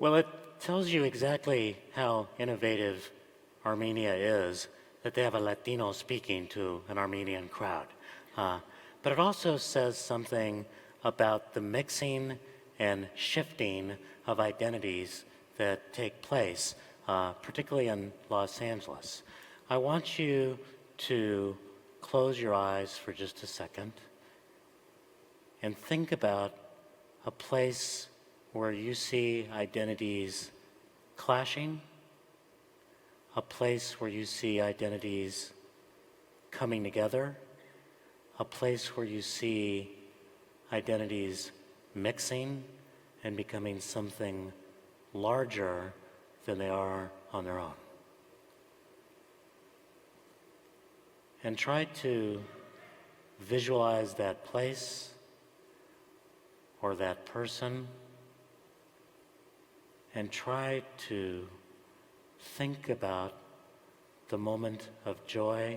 Well, it tells you exactly how innovative Armenia is, that they have a Latino speaking to an Armenian crowd. But it also says something about the mixing and shifting of identities that take place, particularly in Los Angeles. I want you to close your eyes for just a second and think about a place where you see identities clashing, a place where you see identities coming together, a place where you see identities mixing and becoming something larger than they are on their own. And try to visualize that place or that person, and try to think about the moment of joy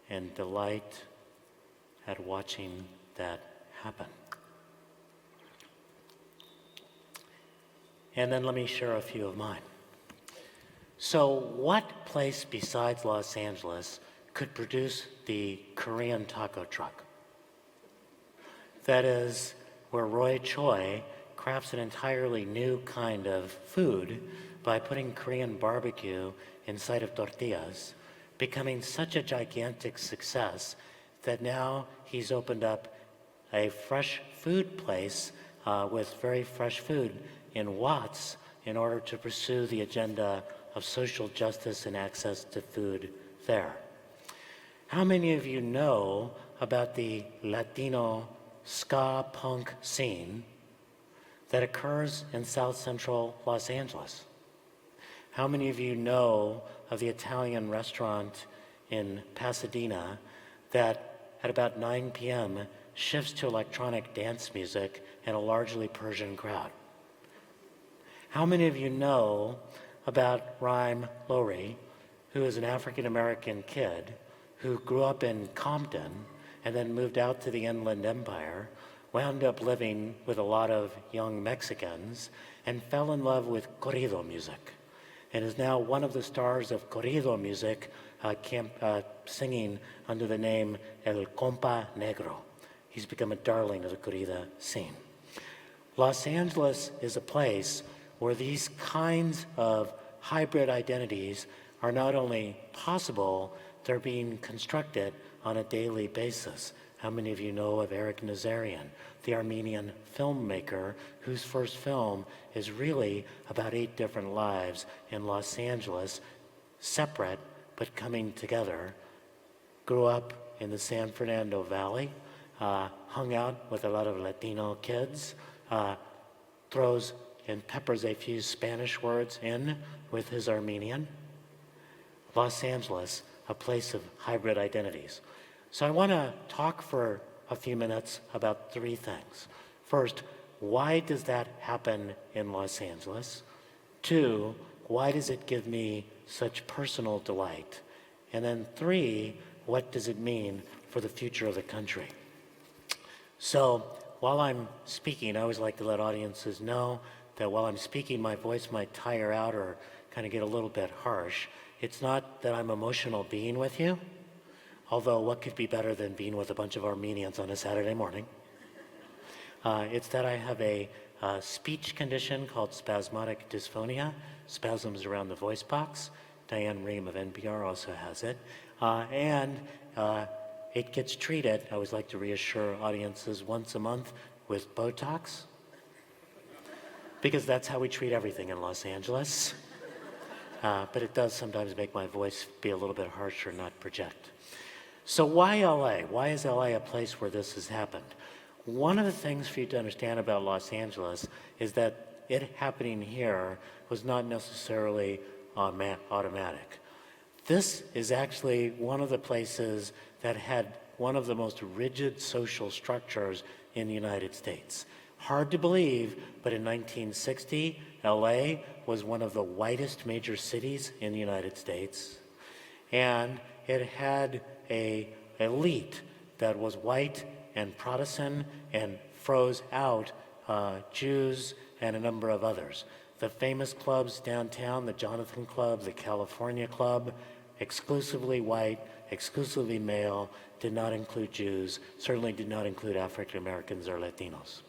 and delight at watching that happen. And then let me share a few of mine. So what place besides Los Angeles could produce the Korean taco truck? That is where Roy Choi crafts an entirely new kind of food by putting Korean barbecue inside of tortillas, becoming such a gigantic success that now he's opened up a fresh food place with very fresh food in Watts in order to pursue the agenda of social justice and access to food there. How many of you know about the Latino ska punk scene that occurs in South Central Los Angeles? How many of you know of the Italian restaurant in Pasadena that at about 9 p.m. shifts to electronic dance music and a largely Persian crowd? How many of you know about Rhyme Lowry, who is an African-American kid who grew up in Compton and then moved out to the Inland Empire, wound up living with a lot of young Mexicans, and fell in love with corrido music, and is now one of the stars of corrido music, singing under the name El Compa Negro. He's become a darling of the corrida scene. Los Angeles is a place where these kinds of hybrid identities are not only possible, they're being constructed on a daily basis. How many of you know of Eric Nazarian, the Armenian filmmaker whose first film is really about 8 different lives in Los Angeles, separate but coming together? Grew up in the San Fernando Valley, hung out with a lot of Latino kids, throws and peppers a few Spanish words in with his Armenian. Los Angeles, a place of hybrid identities. So I want to talk for a few minutes about 3 things. First, why does that happen in Los Angeles? 2, why does it give me such personal delight? And then 3, what does it mean for the future of the country? So while I'm speaking, I always like to let audiences know that while I'm speaking, my voice might tire out or kind of get a little bit harsh. It's not that I'm emotional being with you, although what could be better than being with a bunch of Armenians on a Saturday morning? It's that I have a speech condition called spasmodic dysphonia, spasms around the voice box. Diane Rehm of NPR also has it. And it gets treated, I always like to reassure audiences, once a month with Botox, because that's how we treat everything in Los Angeles. But it does sometimes make my voice be a little bit harsher, not project. So why LA? Why is LA a place where this has happened? One of the things for you to understand about Los Angeles is that it happening here was not necessarily automatic. This is actually one of the places that had one of the most rigid social structures in the United States. Hard to believe, but in 1960, LA was one of the whitest major cities in the United States, and it had an elite that was white and Protestant and froze out Jews and a number of others. The famous clubs downtown, the Jonathan Club, the California Club, exclusively white, exclusively male, did not include Jews, certainly did not include African Americans or Latinos.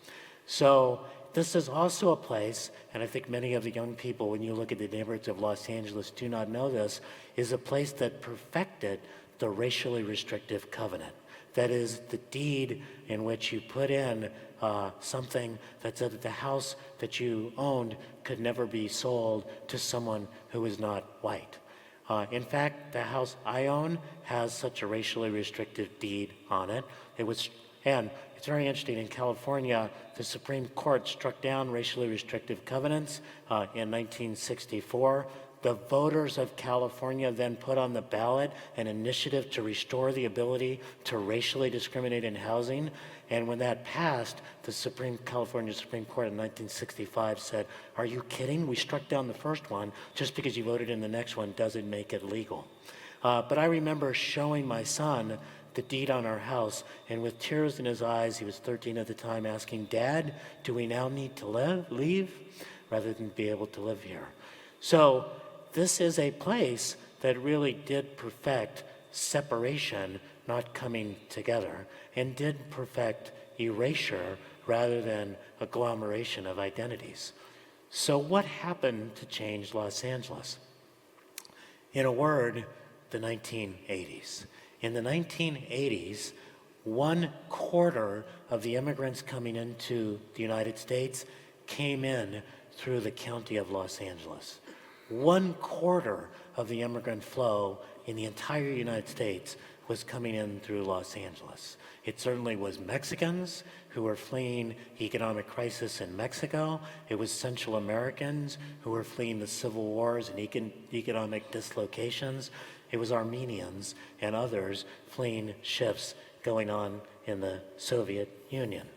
So this is also a place, and I think many of the young people, when you look at the neighborhoods of Los Angeles, do not know this, is a place that perfected the racially restrictive covenant. That is the deed in which you put in something that said that the house that you owned could never be sold to someone who was not white. In fact, the house I own has such a racially restrictive deed on it. And it's very interesting, in California, the Supreme Court struck down racially restrictive covenants in 1964. The voters of California then put on the ballot an initiative to restore the ability to racially discriminate in housing. And when that passed, the California Supreme Court in 1965 said, "Are you kidding? We struck down the first one. Just because you voted in the next one doesn't make it legal." But I remember showing my son the deed on our house, and with tears in his eyes, he was 13 at the time, asking, "Dad, do we now need to leave rather than be able to live here?" So this is a place that really did perfect separation, not coming together, and did perfect erasure rather than agglomeration of identities. So what happened to change Los Angeles? In a word, the 1980s. In the 1980s, 1/4 of the immigrants coming into the United States came in through the county of Los Angeles. 1/4 of the immigrant flow in the entire United States was coming in through Los Angeles. It certainly was Mexicans who were fleeing economic crisis in Mexico. It was Central Americans who were fleeing the civil wars and economic dislocations. It was Armenians and others fleeing shifts going on in the Soviet Union.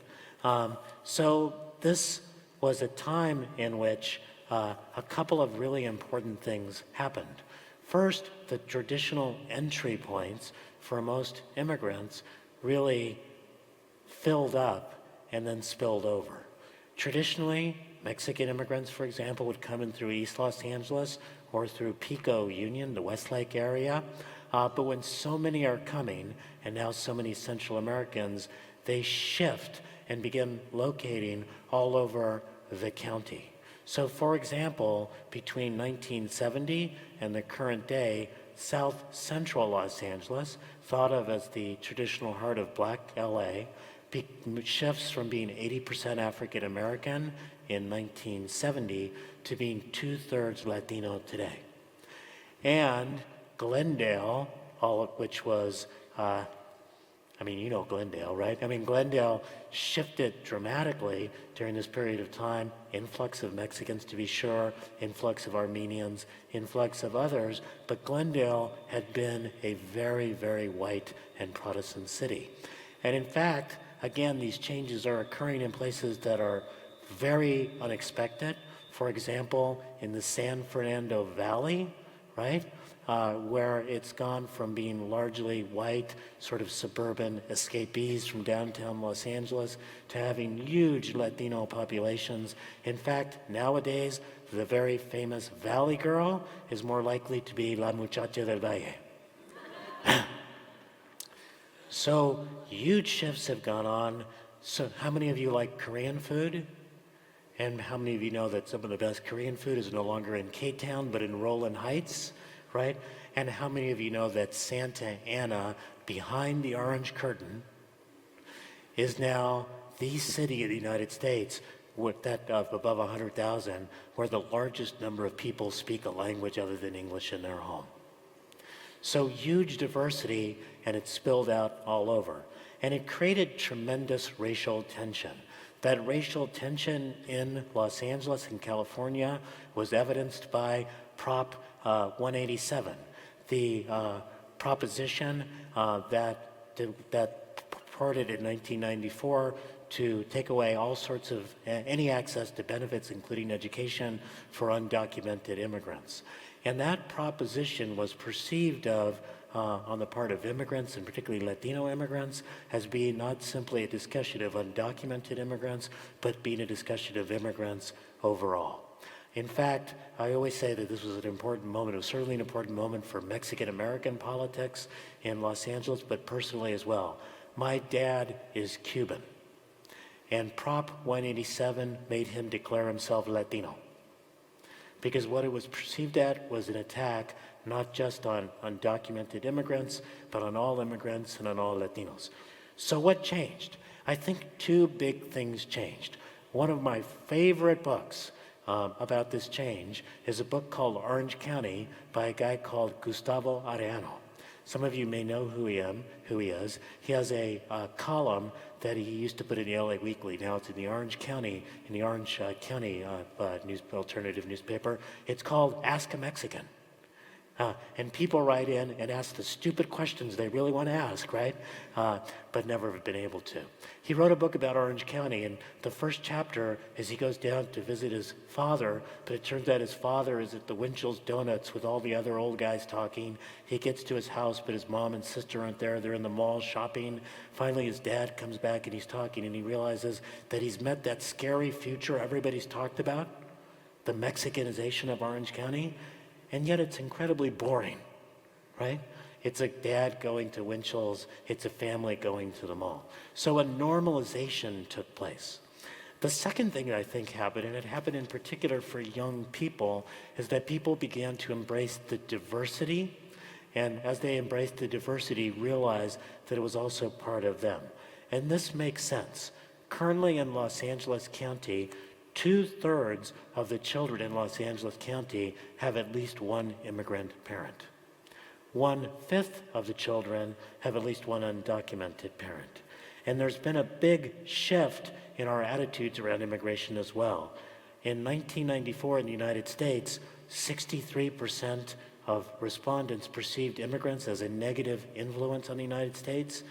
So this was a time in which a couple of really important things happened. First, the traditional entry points for most immigrants really filled up and then spilled over. Traditionally, Mexican immigrants, for example, would come in through East Los Angeles or through Pico Union, the Westlake area. But when so many are coming, and now so many Central Americans, they shift and begin locating all over the county. So for example, between 1970 and the current day, South Central Los Angeles, thought of as the traditional heart of Black LA, shifts from being 80% African American in 1970 to being 2/3 Latino today. And Glendale, all of which was, you know Glendale, right? Glendale shifted dramatically during this period of time. Influx of Mexicans, to be sure, influx of Armenians, influx of others, but Glendale had been a very, very white and Protestant city. And in fact, again, these changes are occurring in places that are very unexpected. For example, in the San Fernando Valley, right? Where it's gone from being largely white, sort of suburban escapees from downtown Los Angeles to having huge Latino populations. In fact, nowadays, the very famous Valley Girl is more likely to be La Muchacha del Valle. So huge shifts have gone on. So how many of you like Korean food? And how many of you know that some of the best Korean food is no longer in K-Town, but in Rowland Heights? Right? And how many of you know that Santa Ana, behind the Orange Curtain, is now the city of the United States with that of above 100,000, where the largest number of people speak a language other than English in their home? So huge diversity, and it spilled out all over. And it created tremendous racial tension. That racial tension in Los Angeles and California was evidenced by Prop 187, the proposition that purported in 1994 to take away all sorts of any access to benefits, including education, for undocumented immigrants. And that proposition was perceived of on the part of immigrants, and particularly Latino immigrants, has been not simply a discussion of undocumented immigrants, but being a discussion of immigrants overall. In fact, I always say that this was an important moment. It was certainly an important moment for Mexican-American politics in Los Angeles, but personally as well. My dad is Cuban, and Prop 187 made him declare himself Latino, because what it was perceived at was an attack not just on undocumented immigrants, but on all immigrants and on all Latinos. So what changed? I think two big things changed. One of my favorite books about this change is a book called Orange County by a guy called Gustavo Arellano. Some of you may know who he is. He has a column that he used to put in the LA Weekly. Now it's in the Orange County alternative newspaper. It's called Ask a Mexican. And people write in and ask the stupid questions they really want to ask, right? But never have been able to. He wrote a book about Orange County, and the first chapter is he goes down to visit his father, but it turns out his father is at the Winchell's Donuts with all the other old guys talking. He gets to his house, but his mom and sister aren't there. They're in the mall shopping. Finally, his dad comes back and he's talking, and he realizes that he's met that scary future everybody's talked about, the Mexicanization of Orange County. And yet it's incredibly boring, right? It's a dad going to Winchell's, it's a family going to the mall. So a normalization took place. The second thing that I think happened, and it happened in particular for young people, is that people began to embrace the diversity, and as they embraced the diversity, realized that it was also part of them. And this makes sense. Currently in Los Angeles County, 2/3 of the children in Los Angeles County have at least one immigrant parent. 1/5 of the children have at least one undocumented parent. And there's been a big shift in our attitudes around immigration as well. In 1994 in the United States, 63% of respondents perceived immigrants as a negative influence on the United States,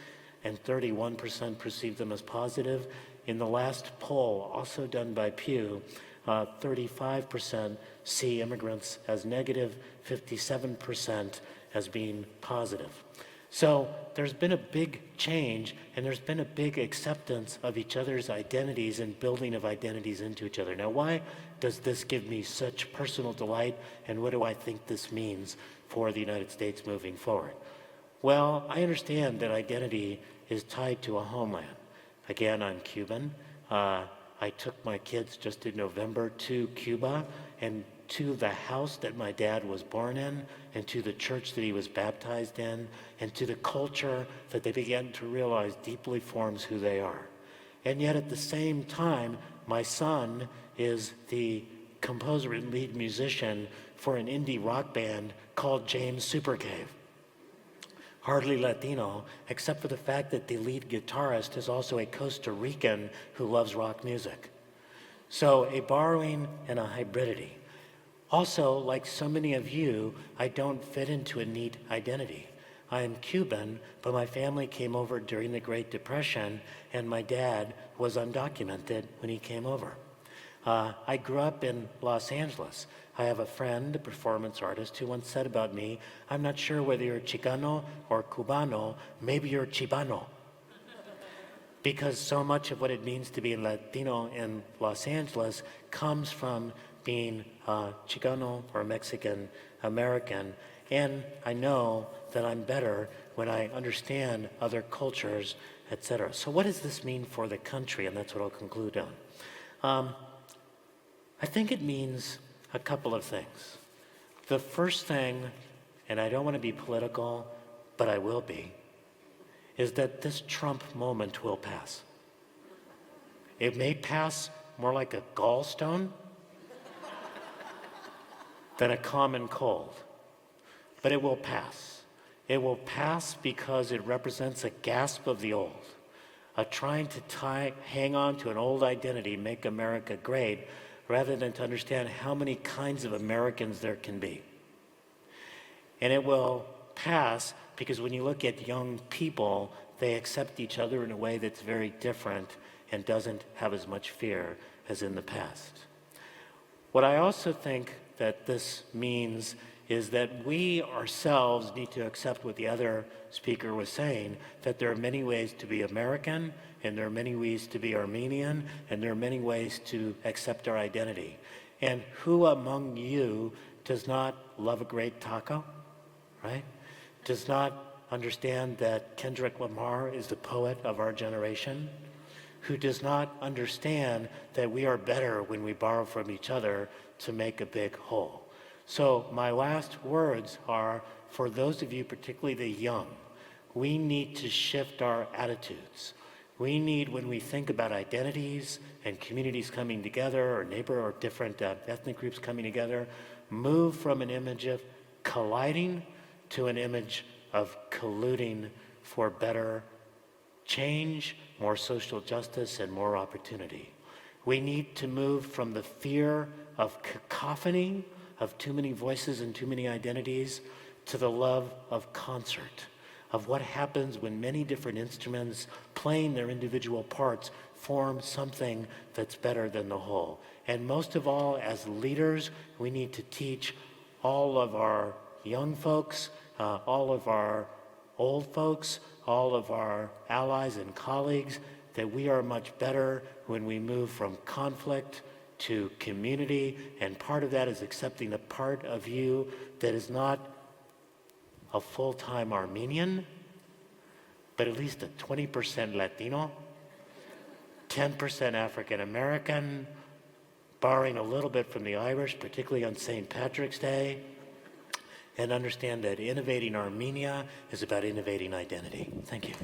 and 31% perceived them as positive. In the last poll, also done by Pew, 35% see immigrants as negative, 57% as being positive. So there's been a big change, and there's been a big acceptance of each other's identities and building of identities into each other. Now, why does this give me such personal delight, and what do I think this means for the United States moving forward? Well, I understand that identity is tied to a homeland. Again, I'm Cuban. I took my kids just in November to Cuba and to the house that my dad was born in, and to the church that he was baptized in, and to the culture that they began to realize deeply forms who they are. And yet at the same time, my son is the composer and lead musician for an indie rock band called James Supercave. Hardly Latino, except for the fact that the lead guitarist is also a Costa Rican who loves rock music. So a borrowing and a hybridity. Also, like so many of you, I don't fit into a neat identity. I am Cuban, but my family came over during the Great Depression, and my dad was undocumented when he came over. I grew up in Los Angeles. I have a friend, a performance artist, who once said about me, "I'm not sure whether you're Chicano or Cubano, maybe you're Chibano." Because so much of what it means to be Latino in Los Angeles comes from being Chicano or Mexican American. And I know that I'm better when I understand other cultures, etc. So what does this mean for the country? And that's what I'll conclude on. I think it means a couple of things. The first thing, and I don't want to be political, but I will be, is that this Trump moment will pass. It may pass more like a gallstone than a common cold, but it will pass. It will pass because it represents a gasp of the old, a trying to hang on to an old identity, make America great, rather than to understand how many kinds of Americans there can be. And it will pass because when you look at young people, they accept each other in a way that's very different and doesn't have as much fear as in the past. What I also think that this means is that we ourselves need to accept what the other speaker was saying, that there are many ways to be American, and there are many ways to be Armenian, and there are many ways to accept our identity. And who among you does not love a great taco, right? Does not understand that Kendrick Lamar is the poet of our generation? Who does not understand that we are better when we borrow from each other to make a big whole? So my last words are, for those of you, particularly the young, we need to shift our attitudes. We need, when we think about identities and communities coming together, or neighbor or different ethnic groups coming together, move from an image of colliding to an image of colluding for better change, more social justice, and more opportunity. We need to move from the fear of cacophony, of too many voices and too many identities, to the love of concert, of what happens when many different instruments playing their individual parts form something that's better than the whole. And most of all, as leaders, we need to teach all of our young folks, all of our old folks, all of our allies and colleagues, that we are much better when we move from conflict to community, and part of that is accepting a part of you that is not a full-time Armenian, but at least a 20% Latino, 10% African American, borrowing a little bit from the Irish, particularly on St. Patrick's Day, and understand that innovating Armenia is about innovating identity. Thank you.